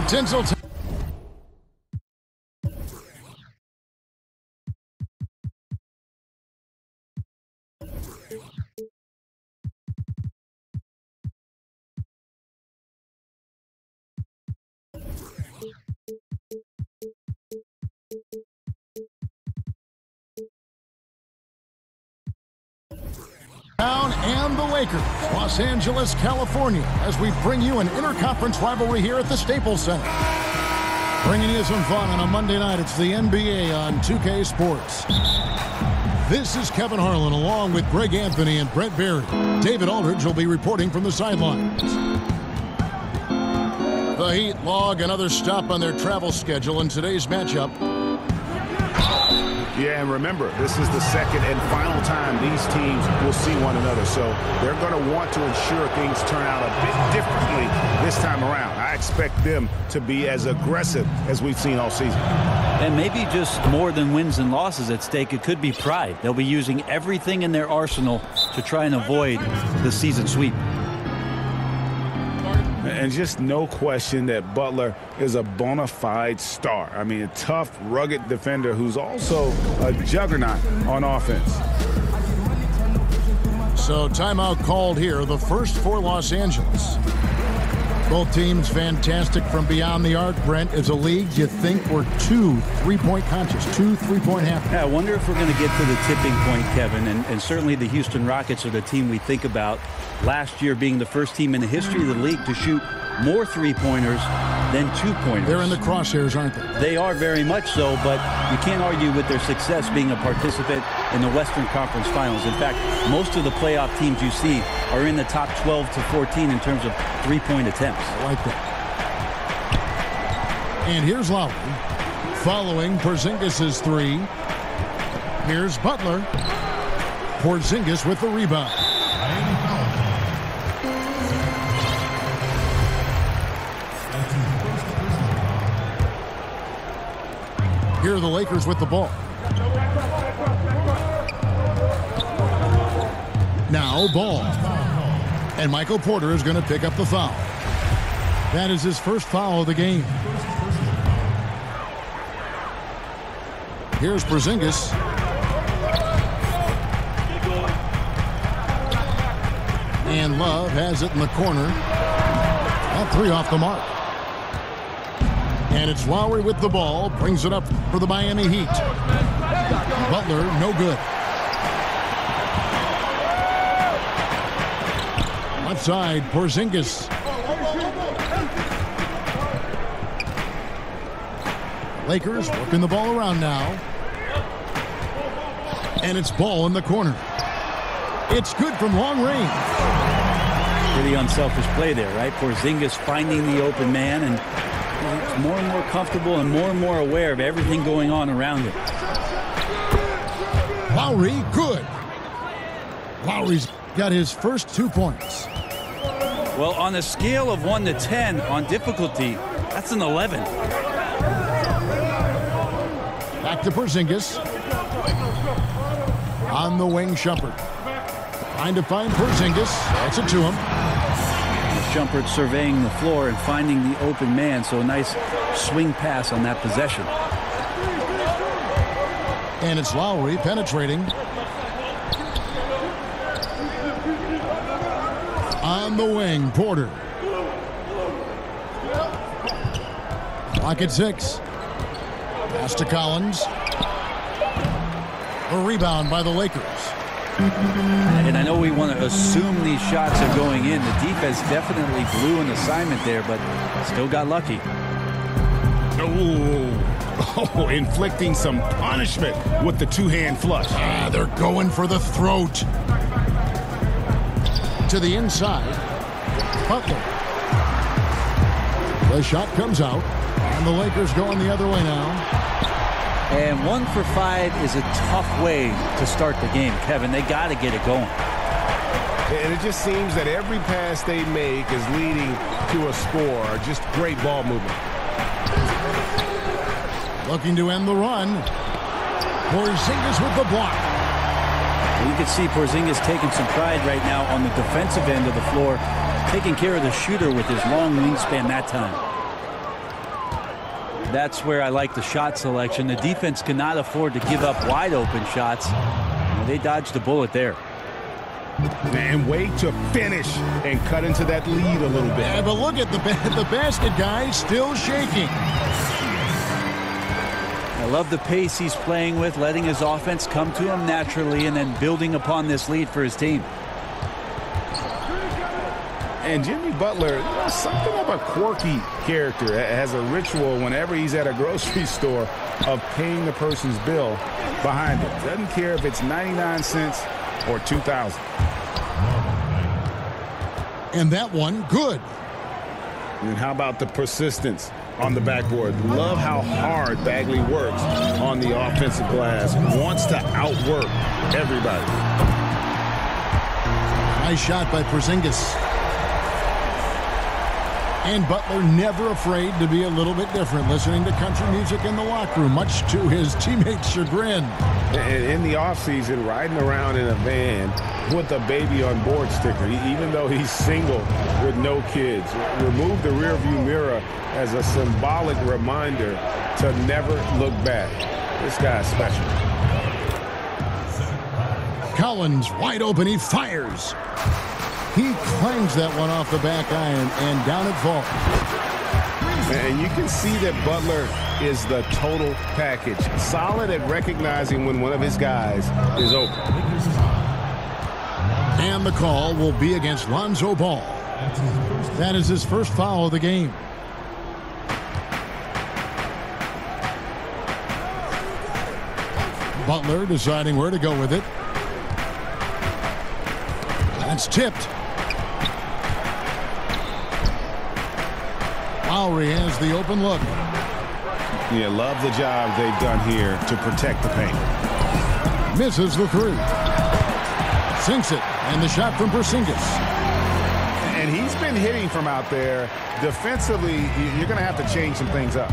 Tinseltown. And the Lakers, Los Angeles, California, as we bring you an interconference rivalry here at the Staples Center. Bringing you some fun on a Monday night. It's the NBA on 2K Sports. This is Kevin Harlan along with Greg Anthony and Brett Berry. David Aldridge will be reporting from the sidelines. The Heat log another stop on their travel schedule in today's matchup. Yeah, and remember, this is the second and final time these teams will see one another. So they're going to want to ensure things turn out a bit differently this time around. I expect them to be as aggressive as we've seen all season. And maybe just more than wins and losses at stake. It could be pride. They'll be using everything in their arsenal to try and avoid the season sweep. And just no question that Butler is a bona fide star. I mean, a tough, rugged defender who's also a juggernaut on offense. So timeout called here, the first for Los Angeles. Both teams fantastic from beyond the arc. Brent, as a league, you think we're 2 3-point conscious, 2 3-point half. Yeah, I wonder if we're going to get to the tipping point, Kevin, and certainly the Houston Rockets are the team we think about. Last year being the first team in the history of the league to shoot more three-pointers than two-pointers. They're in the crosshairs, aren't they? They are very much so, but you can't argue with their success being a participant in the Western Conference Finals. In fact, most of the playoff teams you see are in the top 12 to 14 in terms of three-point attempts. I like that. And here's Lowry following Porzingis' three. Here's Butler. Porzingis with the rebound. Here are the Lakers with the ball. Now Ball. And Michael Porter is going to pick up the foul. That is his first foul of the game. Here's Porzingis. And Love has it in the corner. That three off the mark. And it's Lowry with the ball. Brings it up for the Miami Heat. Butler, no good. Left side, Porzingis. Lakers working the ball around now. And it's Ball in the corner. It's good from long range. Pretty unselfish play there, right? Porzingis finding the open man and more and more comfortable and more aware of everything going on around him. Lowry, good. Lowry's got his first 2 points. Well, on a scale of 1 to 10 on difficulty, that's an 11. Back to Porzingis. On the wing, Shumpert. Trying to find Porzingis. That's it to him. Shumpert surveying the floor and finding the open man, so a nice swing pass on that possession. And it's Lowry penetrating. On the wing, Porter. Clock at 6. Pass to Collins. A rebound by the Lakers. And I know we want to assume these shots are going in. The defense definitely blew an assignment there, but still got lucky. Oh, inflicting some punishment with the two-hand flush. They're going for the throat. To the inside. Butler. The shot comes out. And the Lakers going the other way now. And 1 for 5 is a tough way to start the game, Kevin. They got to get it going. And it just seems that every pass they make is leading to a score. Just great ball movement. Looking to end the run. Porzingis with the block. You can see Porzingis taking some pride right now on the defensive end of the floor, taking care of the shooter with his long wingspan that time. That's where I like the shot selection. The defense cannot afford to give up wide open shots. They dodged a bullet there. And wait to finish and cut into that lead a little bit. Yeah, but look at the basket guy still shaking. I love the pace he's playing with, letting his offense come to him naturally and then building upon this lead for his team. And Jimmy Butler, something of a quirky character, has a ritual whenever he's at a grocery store of paying the person's bill behind it. Doesn't care if it's 99 cents or 2,000. And that one, good. And how about the persistence on the backboard? Love how hard Bagley works on the offensive glass. Wants to outwork everybody. Nice shot by Porzingis. And Butler never afraid to be a little bit different, listening to country music in the locker room, much to his teammates' chagrin. And in the offseason, riding around in a van with a baby on board sticker, even though he's single with no kids. Remove the rearview mirror as a symbolic reminder to never look back. This guy's special. Collins wide open, he fires. He clangs that one off the back iron and down it falls. And you can see that Butler is the total package. Solid at recognizing when one of his guys is open. And the call will be against Lonzo Ball. That is his first foul of the game. Butler deciding where to go with it. That's tipped. Lowry has the open look. Yeah, love the job they've done here to protect the paint. Misses the three. Sinks it, and the shot from Porzingis. And he's been hitting from out there. Defensively, you're going to have to change some things up.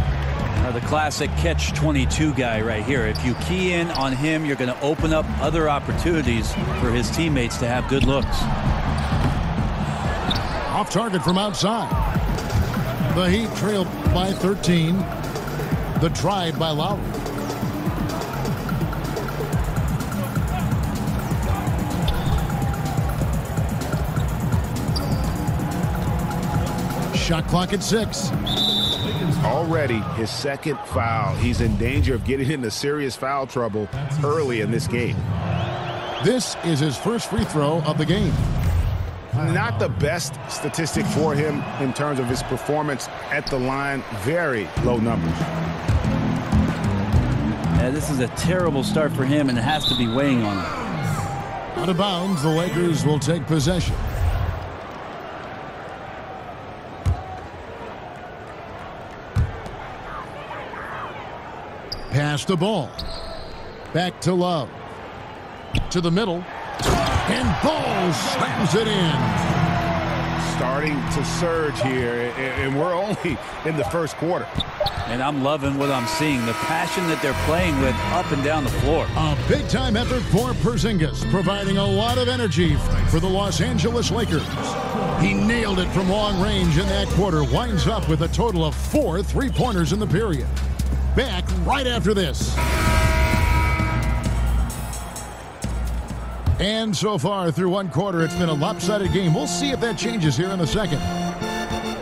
The classic catch-22 guy right here. If you key in on him, you're going to open up other opportunities for his teammates to have good looks. Off target from outside. The Heat trail by 13. The drive by Lowry. Shot clock at 6. Already his second foul. He's in danger of getting into serious foul trouble early in this game. This is his first free throw of the game. Not the best statistic for him in terms of his performance at the line. Very low numbers. Yeah, this is a terrible start for him, and it has to be weighing on him. Out of bounds, the Lakers will take possession. Pass the ball. Back to Love. To the middle. And Ball slams it in. Starting to surge here, and we're only in the first quarter. And I'm loving what I'm seeing. The passion that they're playing with up and down the floor. A big-time effort for Porzingis, providing a lot of energy for the Los Angeles Lakers. He nailed it from long range in that quarter. Winds up with a total of 4 three-pointers in the period. Back right after this. And so far through one quarter, it's been a lopsided game. We'll see if that changes here in the second.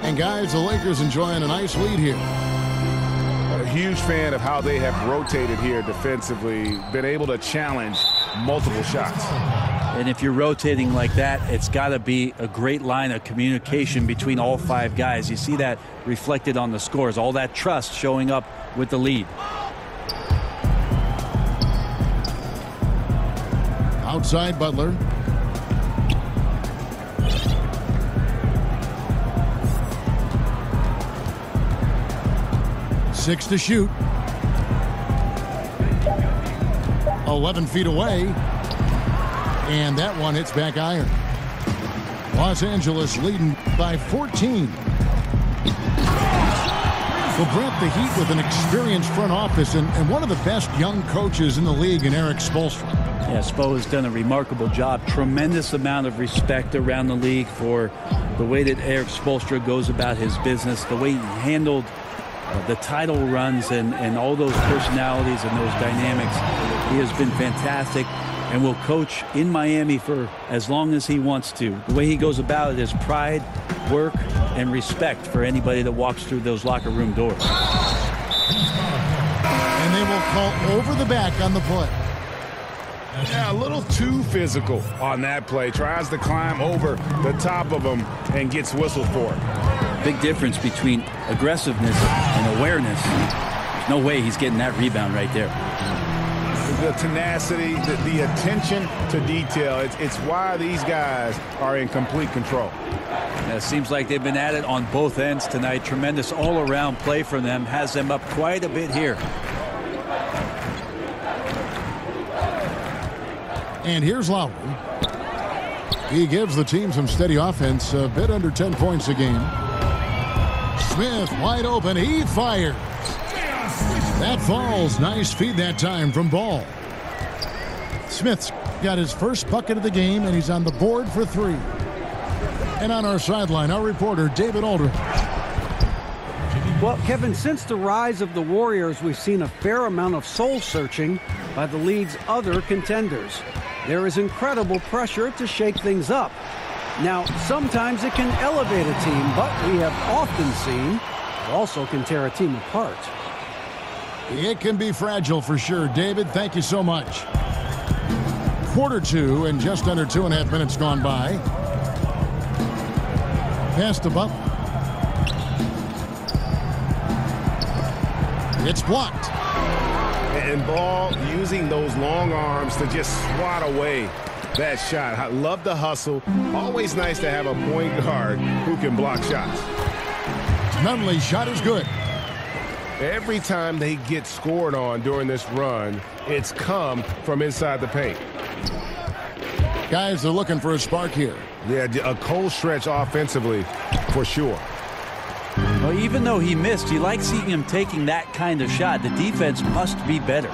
And guys, the Lakers enjoying a nice lead here. A huge fan of how they have rotated here defensively, been able to challenge multiple shots. And if you're rotating like that, it's got to be a great line of communication between all 5 guys. You see that reflected on the scores, all that trust showing up with the lead. Outside Butler. Six to shoot. 11 feet away. And that one hits back iron. Los Angeles leading by 14. Well, Brent, the Heat with an experienced front office and one of the best young coaches in the league in Erik Spoelstra. Yeah, Spo has done a remarkable job. Tremendous amount of respect around the league for the way that Erik Spoelstra goes about his business, the way he handled the title runs and all those personalities and those dynamics. He has been fantastic and will coach in Miami for as long as he wants to. The way he goes about it is pride, work, and respect for anybody that walks through those locker room doors. And they will call over the back on the play. Yeah, a little too physical on that play. Tries to climb over the top of him and gets whistled for it. Big difference between aggressiveness and awareness. There's no way he's getting that rebound right there. The tenacity, the attention to detail, it's why these guys are in complete control. Yeah, it seems like they've been at it on both ends tonight. Tremendous all-around play from them. Has them up quite a bit here. And here's Lowry. He gives the team some steady offense, a bit under 10 points a game. Smith wide open. He fires. That falls. Nice feed that time from Ball. Smith's got his first bucket of the game, and he's on the board for 3. And on our sideline, our reporter, David Aldridge. Well, Kevin, since the rise of the Warriors, we've seen a fair amount of soul-searching by the league's other contenders. There is incredible pressure to shake things up. Now, sometimes it can elevate a team, but we have often seen it also can tear a team apart. It can be fragile for sure. David, thank you so much. Quarter 2 and just under 2.5 minutes gone by. Pass to Butler. It's blocked. And Ball using those long arms to just swat away that shot. I love the hustle. Always nice to have a point guard who can block shots. Nunley's shot is good. Every time they get scored on during this run, it's come from inside the paint. Guys are looking for a spark here. Yeah, a cold stretch offensively for sure. Well, even though he missed, you like seeing him taking that kind of shot. The defense must be better.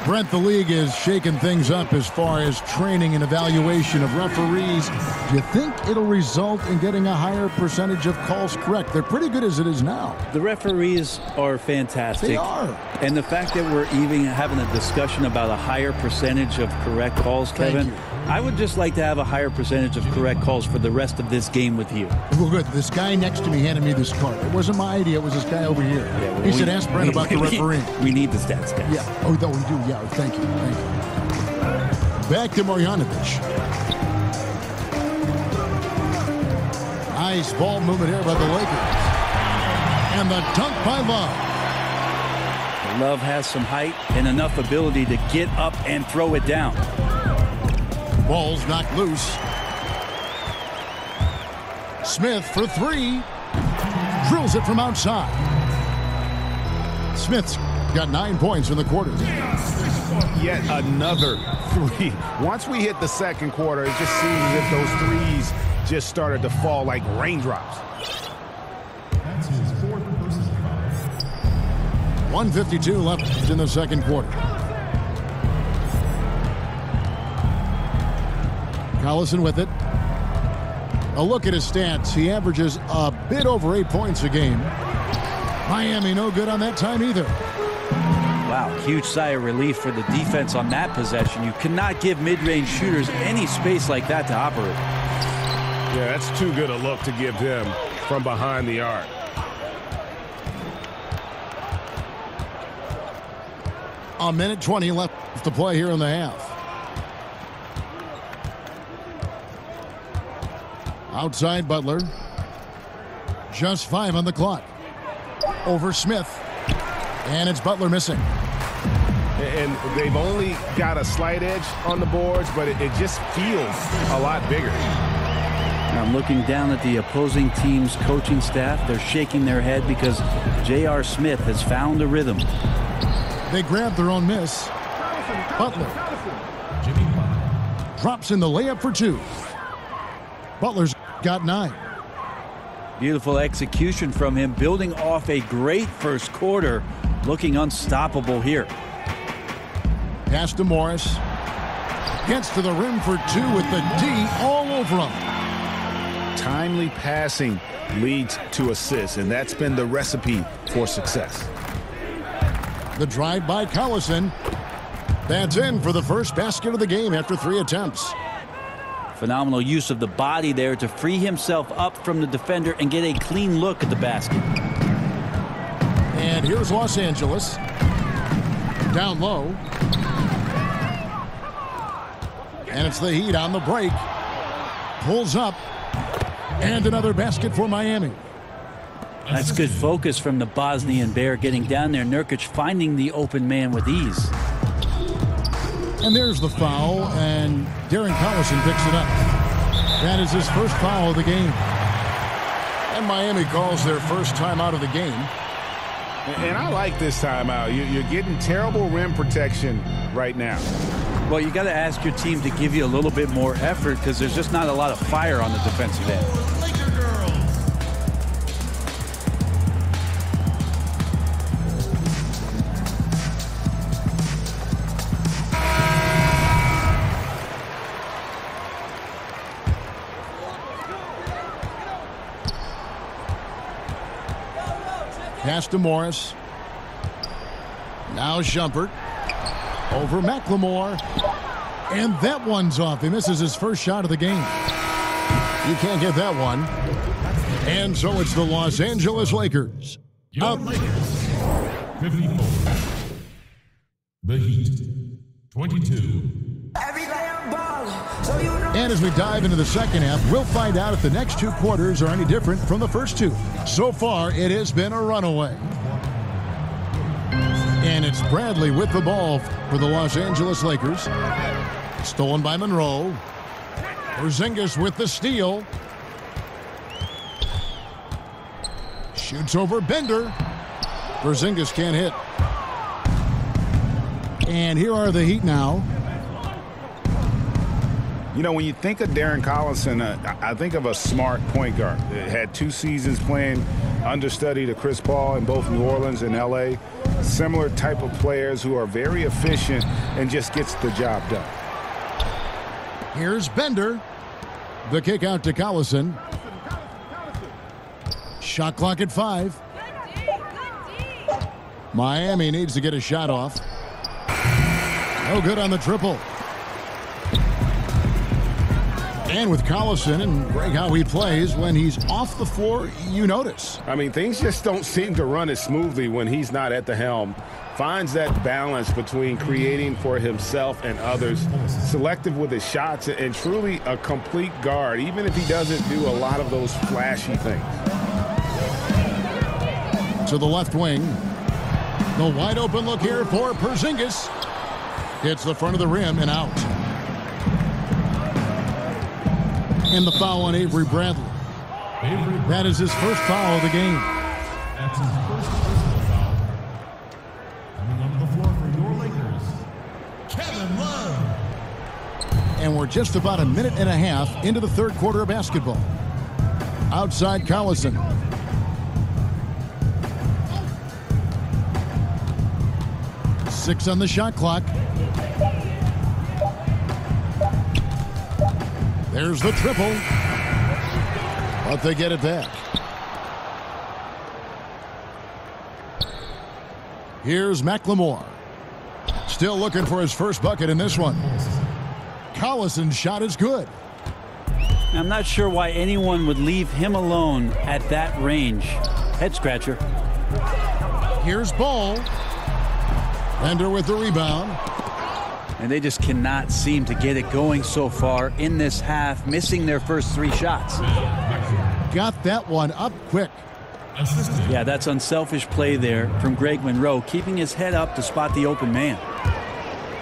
Brent, the league is shaking things up as far as training and evaluation of referees. Do you think it'll result in getting a higher percentage of calls correct? They're pretty good as it is now. The referees are fantastic. They are. And the fact that we're even having a discussion about a higher percentage of correct calls, Kevin, I would just like to have a higher percentage of correct calls for the rest of this game with you. Well, good. This guy next to me handed me this card. It wasn't my idea. It was this guy over here. Yeah, well, he said, ask Brent about the referee. We need the stats, guys. Yeah. Oh, no, we do. Yeah. Thank you. Thank you. Back to Marjanovic. Nice ball movement here by the Lakers. And the dunk by Love. Love has some height and enough ability to get up and throw it down. Ball's knocked loose. Smith for 3. Drills it from outside. Smith's got 9 points in the quarter. Yet another 3. Once we hit the second quarter, it just seems as if those threes just started to fall like raindrops. That's his 4th versus 1:52 left in the second quarter. Collison with it. A look at his stats. He averages a bit over 8 points a game. Miami no good on that time either. Wow, huge sigh of relief for the defense on that possession. You cannot give mid-range shooters any space like that to operate. Yeah, that's too good a look to give them from behind the arc. A minute 20 left to play here in the half. Outside Butler. Just 5 on the clock. Over Smith. And it's Butler missing. And they've only got a slight edge on the boards, but it just feels a lot bigger. I'm looking down at the opposing team's coaching staff. They're shaking their head because J.R. Smith has found a rhythm. They grab their own miss. Butler drops in the layup for 2. Butler's got 9. Beautiful execution from him, building off a great first quarter, looking unstoppable here. Pass to Morris. Gets to the rim for two with the D all over him. Timely passing leads to assists, and that's been the recipe for success. The drive by Collison. That's in for the first basket of the game after 3 attempts. Phenomenal use of the body there to free himself up from the defender and get a clean look at the basket. And here's Los Angeles. Down low. And it's the Heat on the break. Pulls up. And another basket for Miami. That's good focus from the Bosnian Bear, getting down there. Nurkic finding the open man with ease. And there's the foul, and Darren Collison picks it up. That is his first foul of the game. And Miami calls their first timeout of the game. And I like this timeout. You're getting terrible rim protection right now. Well, you got to ask your team to give you a little bit more effort because there's just not a lot of fire on the defensive end. Pass to Morris. Now Shumpert. Over McLemore. And that one's off. He misses his first shot of the game. You can't get that one. And so it's the Los Angeles Lakers. Your Lakers, 54. The Heat, 22. And as we dive into the second half, we'll find out if the next 2 quarters are any different from the first 2. So far, it has been a runaway. And it's Bradley with the ball for the Los Angeles Lakers. Stolen by Monroe. Porzingis with the steal. Shoots over Bender. Porzingis can't hit. And here are the Heat now. You know, when you think of Darren Collison, I think of a smart point guard. Had 2 seasons playing understudy to Chris Paul in both New Orleans and L.A. Similar type of players who are very efficient and just gets the job done. Here's Bender. The kick out to Collison. Shot clock at 5. Miami needs to get a shot off. No good on the triple. And with Collison, and Greg, how he plays, when he's off the floor, you notice. I mean, things just don't seem to run as smoothly when he's not at the helm. Finds that balance between creating for himself and others, selective with his shots, and truly a complete guard, even if he doesn't do a lot of those flashy things. To the left wing. The wide open look here for Porzingis. Hits the front of the rim and out. And the foul on Avery Bradley. That is his first foul of the game. That's his first personal foul. Coming onto the floor for your Lakers, Kevin Love. And we're just about a minute and a half into the third quarter of basketball. Outside Collison. Six on the shot clock. There's the triple. But they get it back. Here's McLemore. Still looking for his first bucket in this one. Collison's shot is good. I'm not sure why anyone would leave him alone at that range. Head scratcher. Here's Ball. Bender with the rebound. And they just cannot seem to get it going so far in this half, missing their first 3 shots. Got that one up quick. Yeah, that's unselfish play there from Greg Monroe, keeping his head up to spot the open man.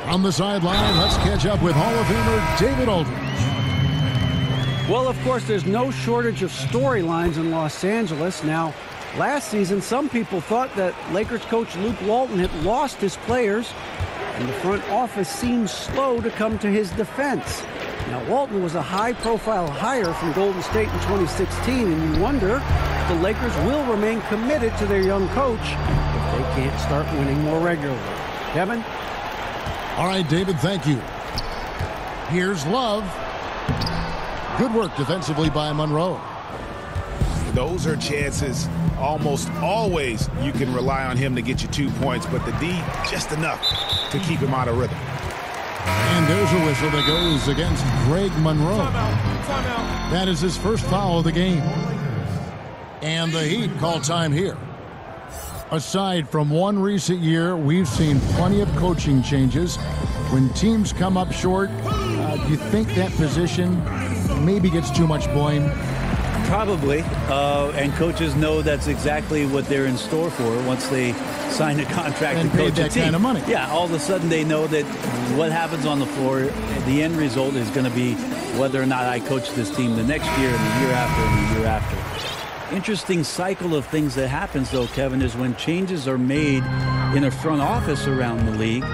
On the sideline, let's catch up with Hall of Famer David Aldridge. Well, of course, there's no shortage of storylines in Los Angeles. Now, last season, some people thought that Lakers coach Luke Walton had lost his players, and the front office seemed slow to come to his defense. Now, Walton was a high-profile hire from Golden State in 2016, and you wonder the Lakers will remain committed to their young coach if they can't start winning more regularly. Kevin? All right, David, thank you. Here's Love. Good work defensively by Monroe. Those are chances. Almost always you can rely on him to get you 2 points, but the D just enough to keep him out of rhythm. And there's a whistle that goes against Greg Monroe. Timeout. That is his first foul of the game. And the Heat call time here. Aside from one recent year, we've seen plenty of coaching changes. When teams come up short, do you think that position maybe gets too much blame? Probably, and coaches know that's exactly what they're in store for once they sign a contract and to coach that a team. Kind of money. Yeah, all of a sudden they know that what happens on the floor, the end result is going to be whether or not I coach this team the next year and the year after and the year after. Interesting cycle of things that happens, though, Kevin, is when changes are made in a front office around the league.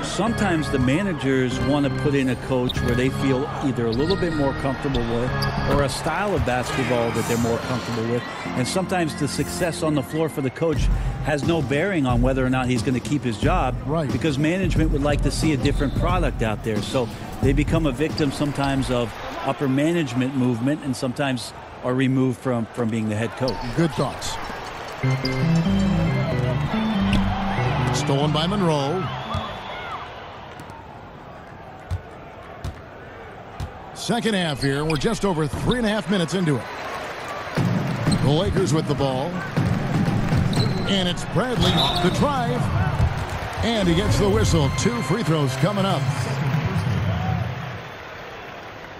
Sometimes the managers want to put in a coach where they feel either a little bit more comfortable with or a style of basketball that they're more comfortable with. And sometimes the success on the floor for the coach has no bearing on whether or not he's going to keep his job. Right. Because management would like to see a different product out there. So they become a victim sometimes of upper management movement and sometimes are removed from being the head coach. Good thoughts. Stolen by Monroe. Second half here. We're just over 3.5 minutes into it. The Lakers with the ball. And it's Bradley off the drive. And he gets the whistle. 2 free throws coming up.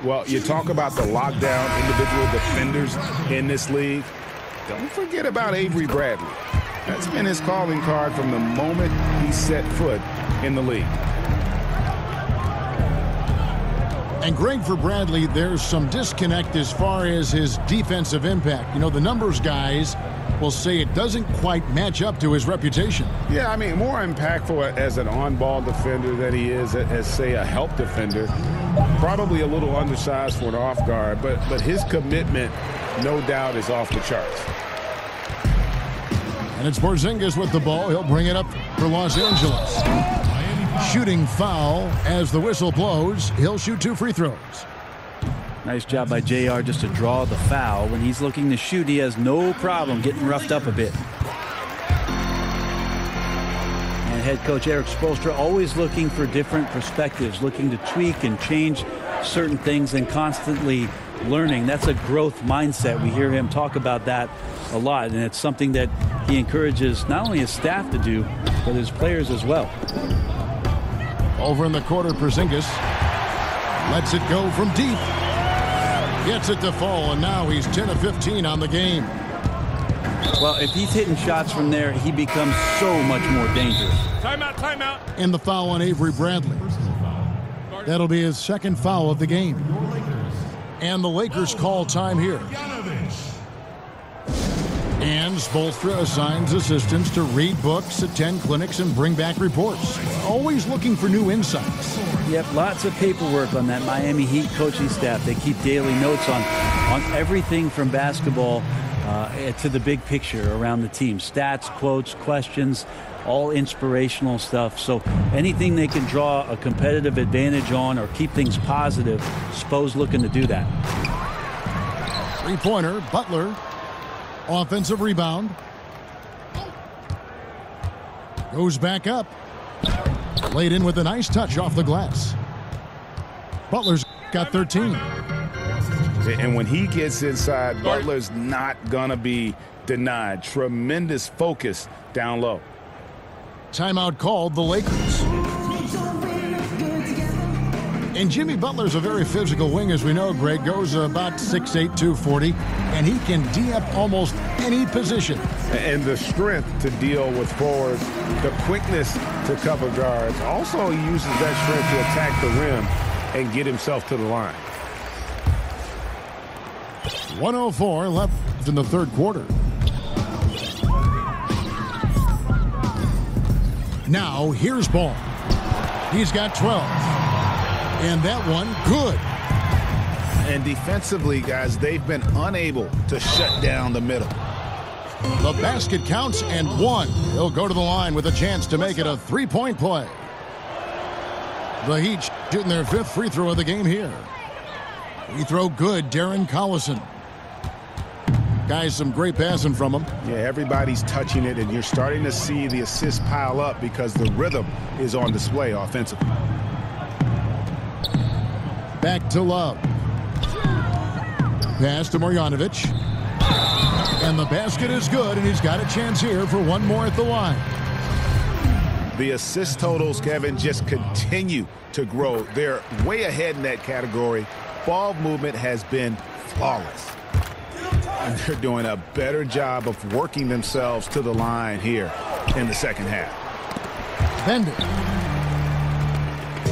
Well, you talk about the lockdown individual defenders in this league. Don't forget about Avery Bradley. That's been his calling card from the moment he set foot in the league. And Greg, for Bradley, there's some disconnect as far as his defensive impact. You know, the numbers guys will say it doesn't quite match up to his reputation. Yeah, I mean, more impactful as an on-ball defender than he is as, say, a help defender. Probably a little undersized for an off guard, but his commitment, no doubt, is off the charts. And it's Porzingis with the ball. He'll bring it up for Los Angeles. Shooting foul as the whistle blows. He'll shoot 2 free throws. Nice job by JR just to draw the foul. When he's looking to shoot, he has no problem getting roughed up a bit. And head coach Eric Spoelstra always looking for different perspectives, looking to tweak and change certain things and constantly learning. That's a growth mindset. We hear him talk about that a lot, and it's something that he encourages not only his staff to do, but his players as well. Over in the quarter, Porzingis lets it go from deep. Gets it to fall, and now he's 10 of 15 on the game. Well, if he's hitting shots from there, he becomes so much more dangerous. Timeout. And the foul on Avery Bradley. That'll be his second foul of the game. And the Lakers call time here. And Spoelstra assigns assistants to read books, attend clinics, and bring back reports. Always looking for new insights. Yep, lots of paperwork on that Miami Heat coaching staff. They keep daily notes on everything from basketball to the big picture around the team. Stats, quotes, questions, all inspirational stuff. So anything they can draw a competitive advantage on or keep things positive, Spo's looking to do that. Three-pointer, Butler. Offensive rebound. Goes back up. Laid in with a nice touch off the glass. Butler's got 13. And when he gets inside, Butler's not going to be denied. Tremendous focus down low. Timeout called the Lakers. And Jimmy Butler's a very physical wing, as we know. Greg goes about 6'8", 240, and he can D up almost any position. And the strength to deal with forwards, the quickness to cover guards. Also, he uses that strength to attack the rim and get himself to the line. 1:04 left in the third quarter. Now, here's Ball. He's got 12. And that one, good. And defensively, guys, they've been unable to shut down the middle. The basket counts and one. He'll go to the line with a chance to make it a three-point play. The Heat shooting their 5th free throw of the game here. Free throw good, Darren Collison. Guys, some great passing from him. Yeah, everybody's touching it, and you're starting to see the assists pile up because the rhythm is on display offensively. Back to Love. Pass to Marjanovic. And the basket is good, and he's got a chance here for one more at the line. The assist totals, Kevin, just continue to grow. They're way ahead in that category. Ball movement has been flawless. And they're doing a better job of working themselves to the line here in the second half. Bender.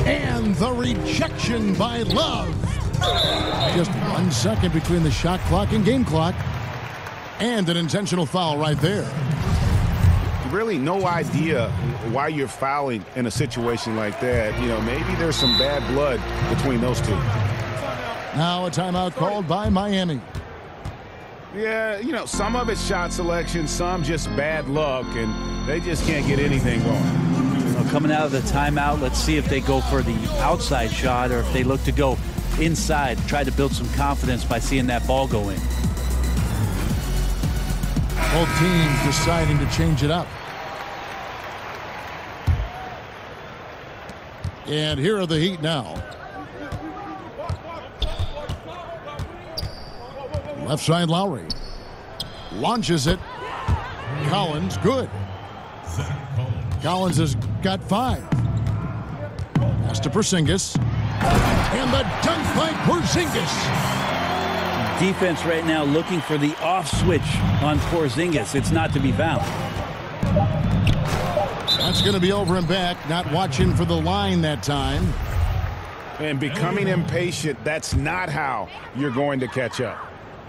And the rejection by Love. Just 1 second between the shot clock and game clock. And an intentional foul right there. Really no idea why you're fouling in a situation like that. You know, maybe there's some bad blood between those two. Now a timeout called by Miami. Yeah, you know, some of it's shot selection, some just bad luck, and they just can't get anything going. Well, coming out of the timeout, let's see if they go for the outside shot or if they look to go inside, try to build some confidence by seeing that ball go in. Both teams deciding to change it up. And here are the Heat now. Left side Lowry. Launches it. Collins, good. Collins has got 5. Pass to Porzingis. And the dunk by Porzingis. Defense right now looking for the off switch on Porzingis. It's not to be found. That's going to be over and back. Not watching for the line that time. And becoming impatient, that's not how you're going to catch up.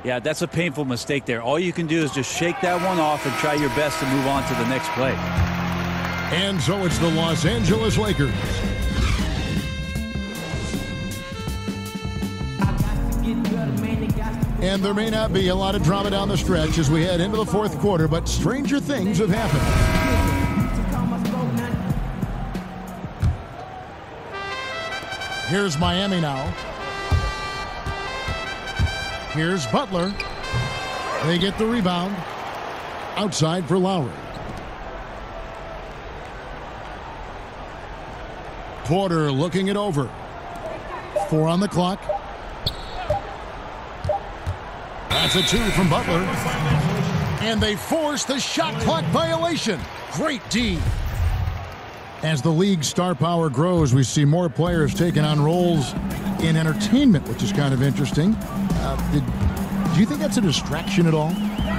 Yeah, that's a painful mistake there. All you can do is just shake that one off and try your best to move on to the next play. And so it's the Los Angeles Lakers. And there may not be a lot of drama down the stretch as we head into the 4th quarter, but stranger things have happened. Here's Miami now. Here's Butler. They get the rebound. Outside for Lowry. Porter looking it over. 4 on the clock. That's a 2 from Butler. And they force the shot clock violation. Great D. As the league's star power grows, we see more players taking on roles in entertainment, which is kind of interesting. Do you think that's a distraction at all?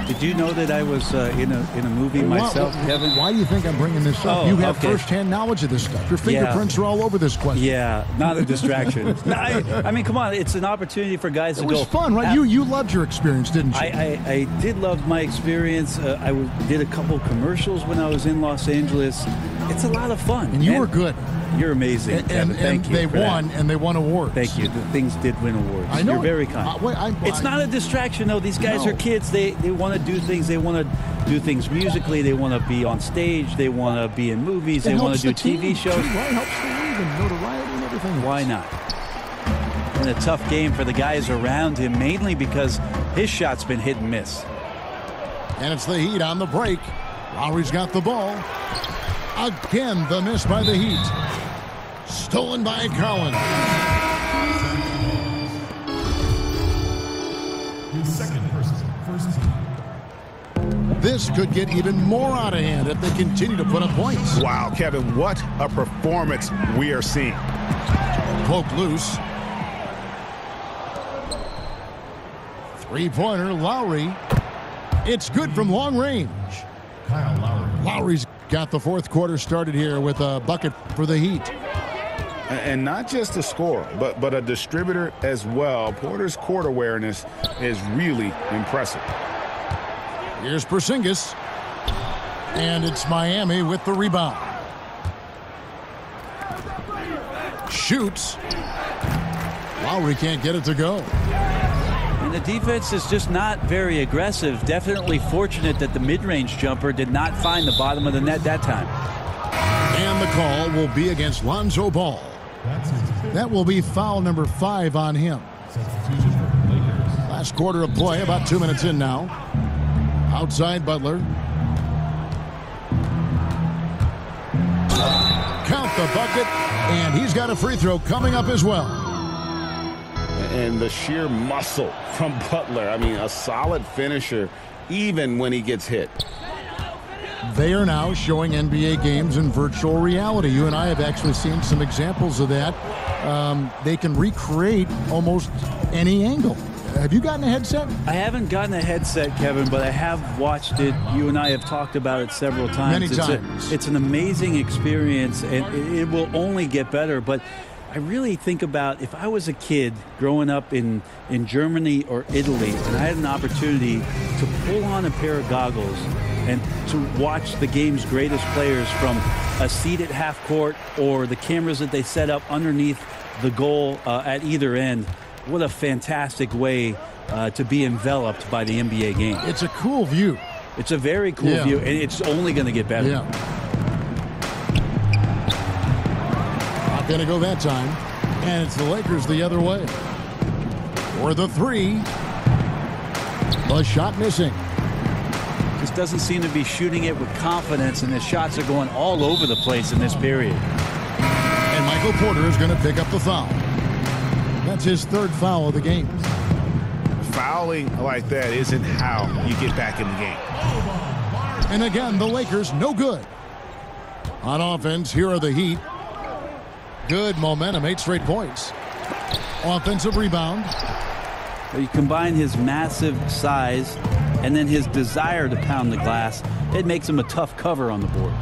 Did you know that I was in a movie myself, Kevin? Why do you think I'm bringing this up? You have firsthand knowledge of this stuff. Your fingerprints are all over this question. Yeah, not a distraction. I mean, come on. It's an opportunity for guys to go. It was fun, right? You loved your experience, didn't you? I did love my experience. I did a couple commercials when I was in Los Angeles. It's a lot of fun. And you were good. You're amazing, Kevin. Thank you. They won, and they won awards. Thank you. The things did win awards. I know. You're very kind. It's not a distraction, though. These guys are kids. They want to do things. They want to do things musically. They want to be on stage. They want to be in movies. They want to do TV shows. It helps the league and notoriety and everything. Why not? And a tough game for the guys around him, mainly because his shot's been hit and miss. And it's the Heat on the break. Lowry's got the ball. Again, the miss by the Heat. Stolen by Collins. His second first team. This could get even more out of hand if they continue to put up points. Wow, Kevin, what a performance we are seeing. Poke loose. Three-pointer, Lowry. It's good from long range. Kyle Lowry. Lowry's got the 4th quarter started here with a bucket for the Heat. And not just a scorer, but a distributor as well. Porter's court awareness is really impressive. Here's Porzingis. And it's Miami with the rebound. Shoots. Lowry can't get it to go. And the defense is just not very aggressive. Definitely fortunate that the mid-range jumper did not find the bottom of the net that time. And the call will be against Lonzo Ball. That will be foul number 5 on him. Last quarter of play, about 2 minutes in now. Outside Butler. Count the bucket, and he's got a free throw coming up as well. And the sheer muscle from Butler. I mean, a solid finisher even when he gets hit. They are now showing NBA games in virtual reality. You and I have actually seen some examples of that. They can recreate almost any angle. Have you gotten a headset? I haven't gotten a headset, Kevin, but I have watched it. You and I have talked about it several times. Many times. It's an amazing experience, and it will only get better. But I really think about if I was a kid growing up in Germany or Italy, and I had an opportunity to pull on a pair of goggles and to watch the game's greatest players from a seat at half court or the cameras that they set up underneath the goal at either end. What a fantastic way to be enveloped by the NBA game. It's a cool view. It's a very cool view, and it's only going to get better. Yeah. Not going to go that time. And it's the Lakers the other way. For the 3. The shot missing. Just doesn't seem to be shooting it with confidence, and his shots are going all over the place in this period. And Michael Porter is going to pick up the foul. That's his 3rd foul of the game. Fouling like that isn't how you get back in the game. And again, the Lakers no good. On offense, here are the Heat. Good momentum, 8 straight points. Offensive rebound. You combine his massive size and then his desire to pound the glass, it makes him a tough cover on the board.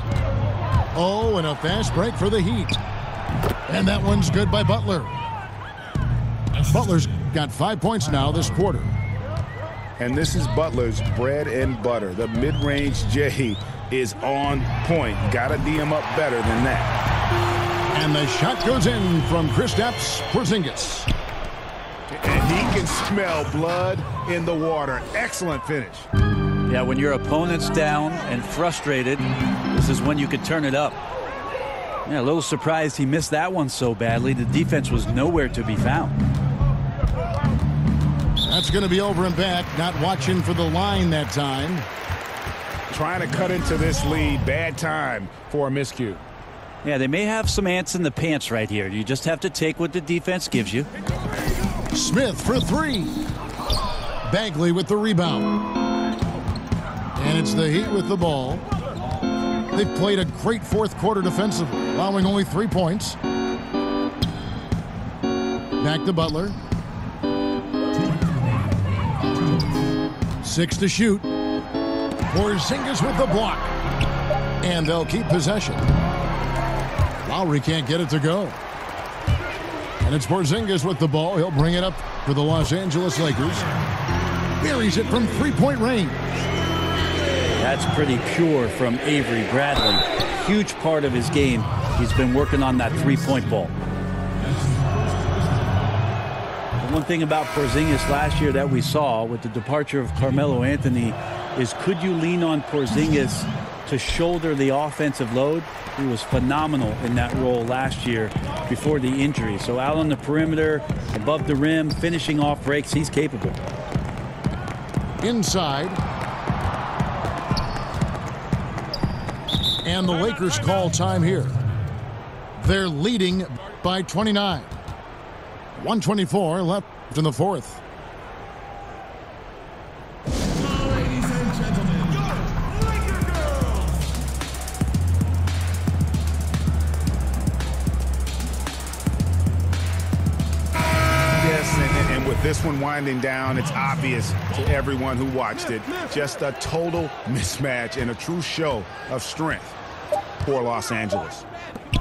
Oh, and a fast break for the Heat. And that one's good by Butler. Butler's got 5 points now this quarter. And this is Butler's bread and butter. The mid-range J is on point. Got to D him up better than that. And the shot goes in from Kristaps Porzingis. And he can smell blood in the water. Excellent finish. Yeah, when your opponent's down and frustrated, this is when you could turn it up. Yeah, a little surprised he missed that one so badly. The defense was nowhere to be found. That's going to be over and back. Not watching for the line that time. Trying to cut into this lead. Bad time for a miscue. Yeah, they may have some ants in the pants right here. You just have to take what the defense gives you. Smith for 3. Bagley with the rebound. And it's the Heat with the ball. They've played a great 4th quarter defensively, allowing only 3 points. Back to Butler. 6 to shoot. Porzingis with the block. And they'll keep possession. Lowry can't get it to go. And it's Porzingis with the ball. He'll bring it up for the Los Angeles Lakers. Buries it from 3-point range. That's pretty pure from Avery Bradley. Huge part of his game. He's been working on that 3-point ball. The one thing about Porzingis last year that we saw with the departure of Carmelo Anthony is could you lean on Porzingis to shoulder the offensive load? He was phenomenal in that role last year before the injury. So out on the perimeter, above the rim, finishing off breaks, he's capable. Inside. And the Lakers call time here. They're leading by 29. 124 left in the 4th. Ladies and gentlemen, your Laker girls. Yes, and with this one winding down, it's obvious to everyone who watched it. Just a total mismatch and a true show of strength for Los Angeles.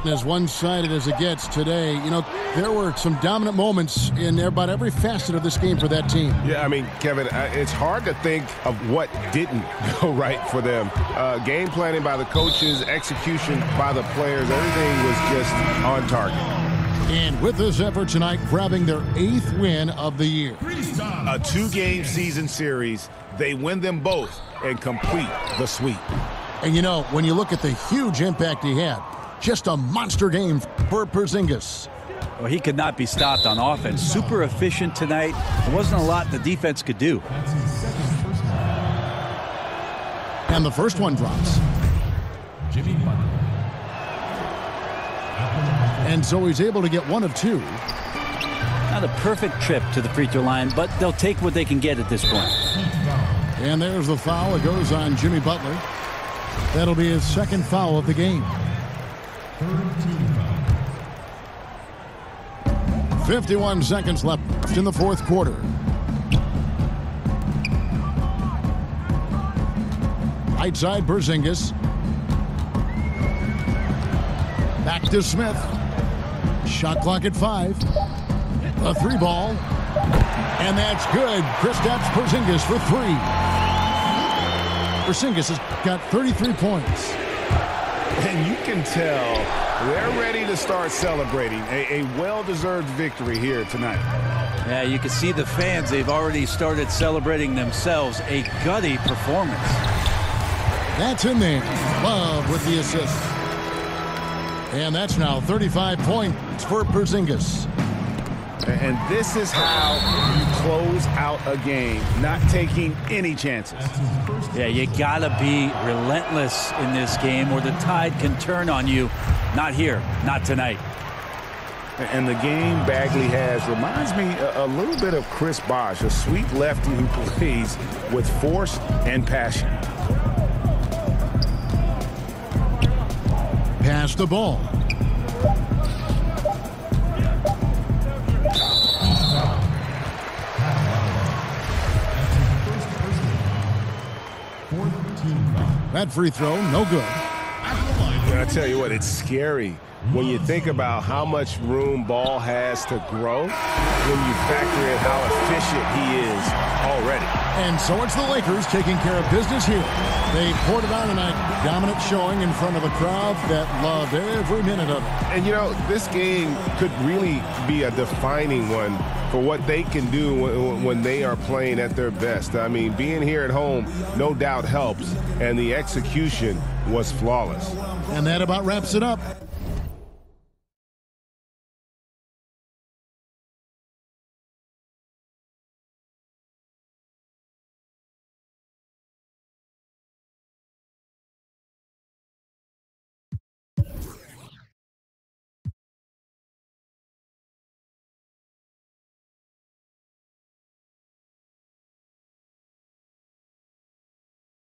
As one-sided as it gets today, you know, there were some dominant moments in about every facet of this game for that team. Yeah, I mean, Kevin, it's hard to think of what didn't go right for them. Game planning by the coaches, execution by the players, everything was just on target. And with this effort tonight, grabbing their 8th win of the year. A 2-game season series. They win them both and complete the sweep. And you know, when you look at the huge impact he had, just a monster game for Porzingis. Well, he could not be stopped on offense. Super efficient tonight. There wasn't a lot the defense could do. And the first one drops. Jimmy Butler. And so he's able to get 1 of 2. Not a perfect trip to the free throw line, but they'll take what they can get at this point. And there's the foul. It goes on Jimmy Butler. That'll be his 2nd foul of the game. 51 seconds left in the 4th quarter. Right side, Porzingis. Back to Smith. Shot clock at 5. A 3 ball. And that's good. Kristaps Porzingis for 3. Porzingis has got 33 points. And you can tell they're ready to start celebrating a well-deserved victory here tonight. Yeah, you can see the fans. They've already started celebrating themselves. A gutty performance. That's in there. Love with the assist. And that's now 35 points for Porzingis. And this is how you close out a game, not taking any chances. Yeah, you gotta be relentless in this game or the tide can turn on you. Not here, not tonight. And the game Bagley has reminds me a little bit of Chris Bosh, a sweet lefty who plays with force and passion. Pass the ball. That free throw, no good. And I tell you what, it's scary when you think about how much room Ball has to grow when you factor in how efficient he is already. And so it's the Lakers taking care of business here. They poured it on tonight. Dominant showing in front of a crowd that loved every minute of it. And, you know, this game could really be a defining one for what they can do when they are playing at their best. I mean, being here at home no doubt helps, and the execution was flawless. And that about wraps it up.